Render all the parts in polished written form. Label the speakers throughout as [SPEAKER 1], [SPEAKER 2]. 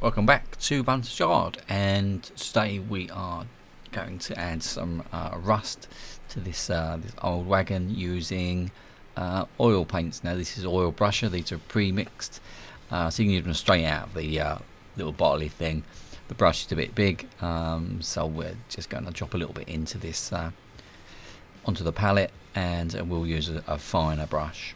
[SPEAKER 1] Welcome back to Bunters Yard, and today we are going to add some rust to this old wagon using oil paints. Now this is oil brusher, these are pre-mixed, so you can use them straight out of the little bottle thing. The brush is a bit big, so we're just going to drop a little bit into this onto the palette, and we'll use a finer brush.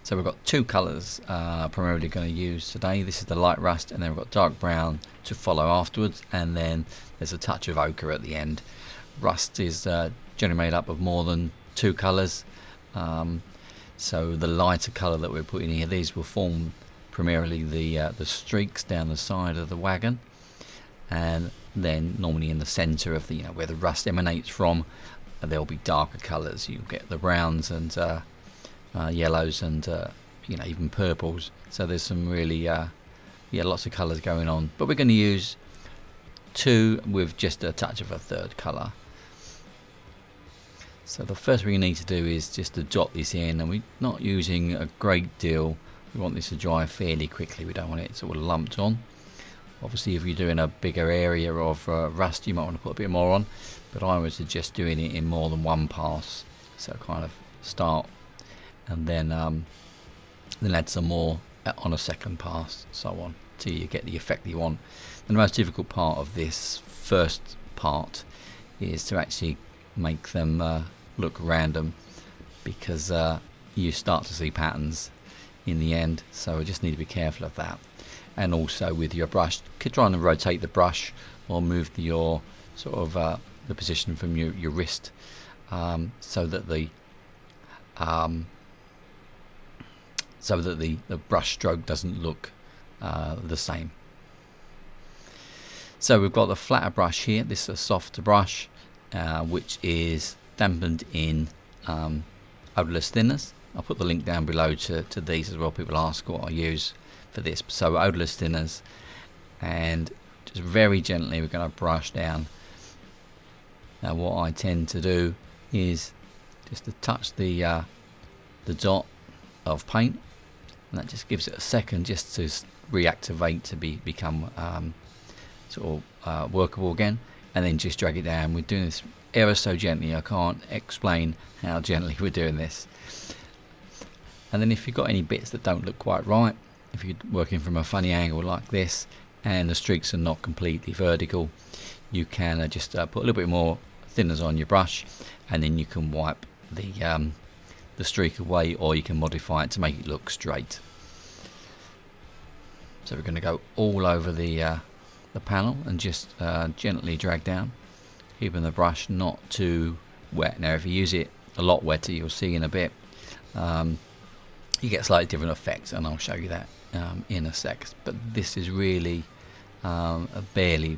[SPEAKER 1] So we've got two colours primarily going to use today. This is the light rust, and then we've got dark brown to follow afterwards, and then there's a touch of ochre at the end. Rust is generally made up of more than two colours, so the lighter colour that we're putting here, these will form primarily the streaks down the side of the wagon, and then normally in the centre of the where the rust emanates from, there'll be darker colours. You'll get the browns and yellows and even purples. So there's some really lots of colours going on, but we're going to use two with just a touch of a third colour. So the first thing we need to do is just to dot this in, and we're not using a great deal. We want this to dry fairly quickly. We don't want it sort of lumped on. Obviously if you're doing a bigger area of rust, you might want to put a bit more on, but I would suggest doing it in more than one pass. So kind of start and then add some more on a second pass, so on, till you get the effect that you want. And the most difficult part of this first part is to actually make them look random, because you start to see patterns in the end, so we just need to be careful of that. And also with your brush, try and rotate the brush or move your sort of the position from your wrist, so that the brush stroke doesn't look the same. So we've got the flatter brush here. This is a softer brush, which is dampened in odourless thinners. I'll put the link down below to these as well. People ask what I use for this. So odourless thinners, and just very gently we're going to brush down. Now what I tend to do is just to touch the dot of paint, and that just gives it a second just to reactivate, to become sort of workable again, and then just drag it down. We're doing this ever so gently. I can't explain how gently we're doing this. And then if you've got any bits that don't look quite right, if you're working from a funny angle like this and the streaks are not completely vertical, you can just put a little bit more thinners on your brush, and then you can wipe the streak away, or you can modify it to make it look straight. So we're going to go all over the panel and just gently drag down, keeping the brush not too wet. Now if you use it a lot wetter, you'll see in a bit you get slightly different effects, and I'll show you that in a sec. But this is really barely,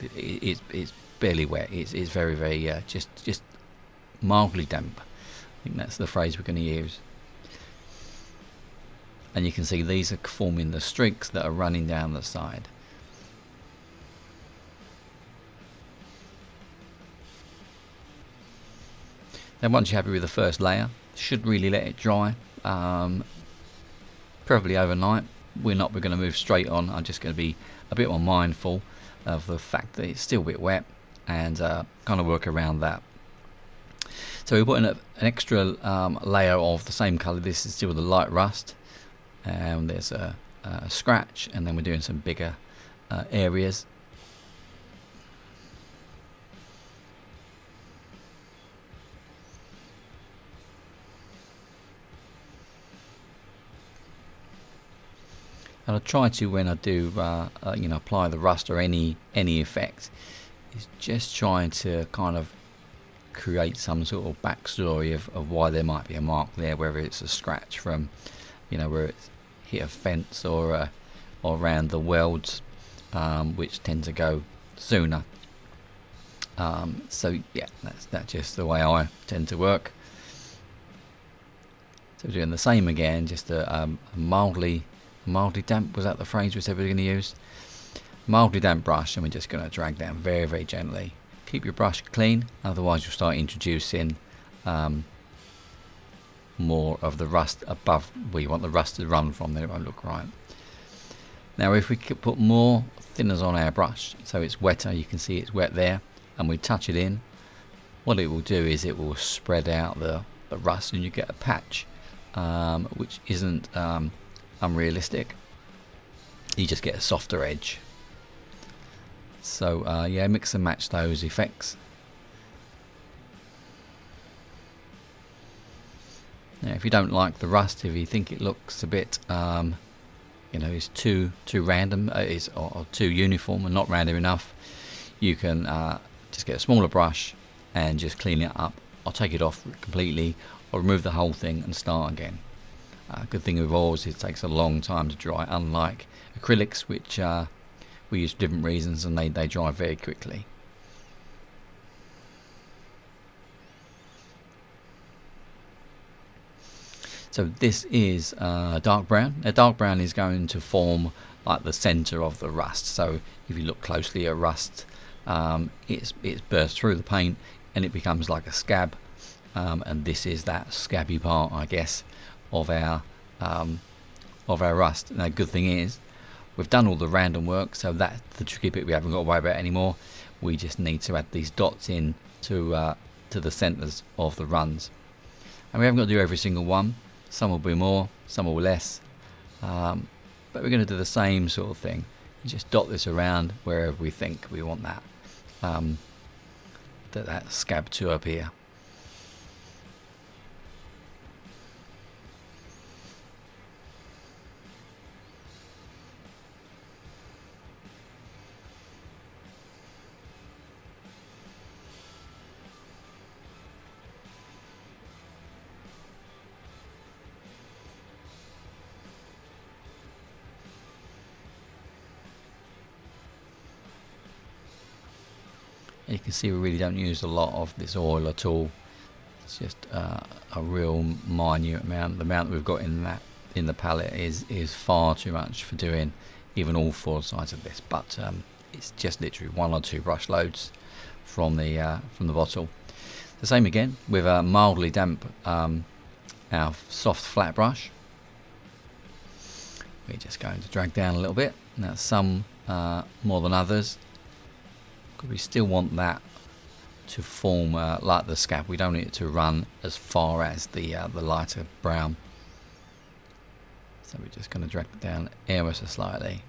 [SPEAKER 1] it's barely wet. It's very just mildly damp. I think that's the phrase we're going to use. And you can see these are forming the streaks that are running down the side. Then once you're happy with the first layer, should really let it dry, probably overnight. We're going to move straight on. I'm just going to be a bit more mindful of the fact that it's still a bit wet, and kind of work around that. So we're putting an extra layer of the same colour. This is still the light rust, and there's a scratch, and then we're doing some bigger areas. And I try to, when I do apply the rust or any effect, is just trying to kind of create some sort of backstory of why there might be a mark there, whether it's a scratch from where it's hit a fence, or around the welds, which tend to go sooner. So yeah, that's just the way I tend to work. So we're doing the same again, just a mildly damp, was that the phrase we said we were going to use? Mildly damp brush, and we're just going to drag down very gently. Keep your brush clean, otherwise you'll start introducing more of the rust above where you want the rust to run from, then it won't look right. Now if we could put more thinners on our brush so it's wetter, you can see it's wet there, and we touch it in, what it will do is it will spread out the rust and you get a patch, which isn't unrealistic. You just get a softer edge. So yeah, mix and match those effects. Now if you don't like the rust, if you think it looks a bit you know, it's too random, or too uniform and not random enough, you can just get a smaller brush and just clean it up. I'll take it off completely or remove the whole thing and start again. Good thing with oils is it takes a long time to dry, unlike acrylics, which we use for different reasons, and they dry very quickly. So this is dark brown. Now dark brown is going to form like the center of the rust. So if you look closely at rust, it's burst through the paint and it becomes like a scab, and this is that scabby part, I guess, of our rust. Now good thing is we've done all the random work, so that's the tricky bit we haven't got to worry about anymore. We just need to add these dots in to the centers of the runs, and we haven't got to do every single one. Some will be more, some will be less, but we're going to do the same sort of thing. You just dot this around wherever we think we want that that scab to appear. You can see we really don't use a lot of this oil at all. It's just a real minute amount. The amount that we've got in the palette is far too much for doing even all 4 sides of this. But it's just literally 1 or 2 brush loads from the bottle. The same again with a mildly damp our soft flat brush. We're just going to drag down a little bit. Now some more than others, because we still want that to form like the scab. We don't need it to run as far as the lighter brown. So we're just going to drag it down ever so slightly.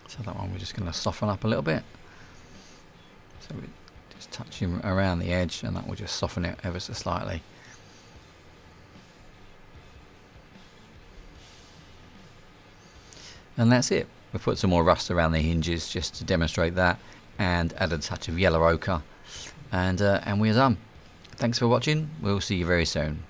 [SPEAKER 1] So that one we're just going to soften up a little bit. So we just touch him around the edge, and that will just soften it ever so slightly. And that's it. We've put some more rust around the hinges just to demonstrate that, and added a touch of yellow ochre, and we're done. Thanks for watching. We'll see you very soon.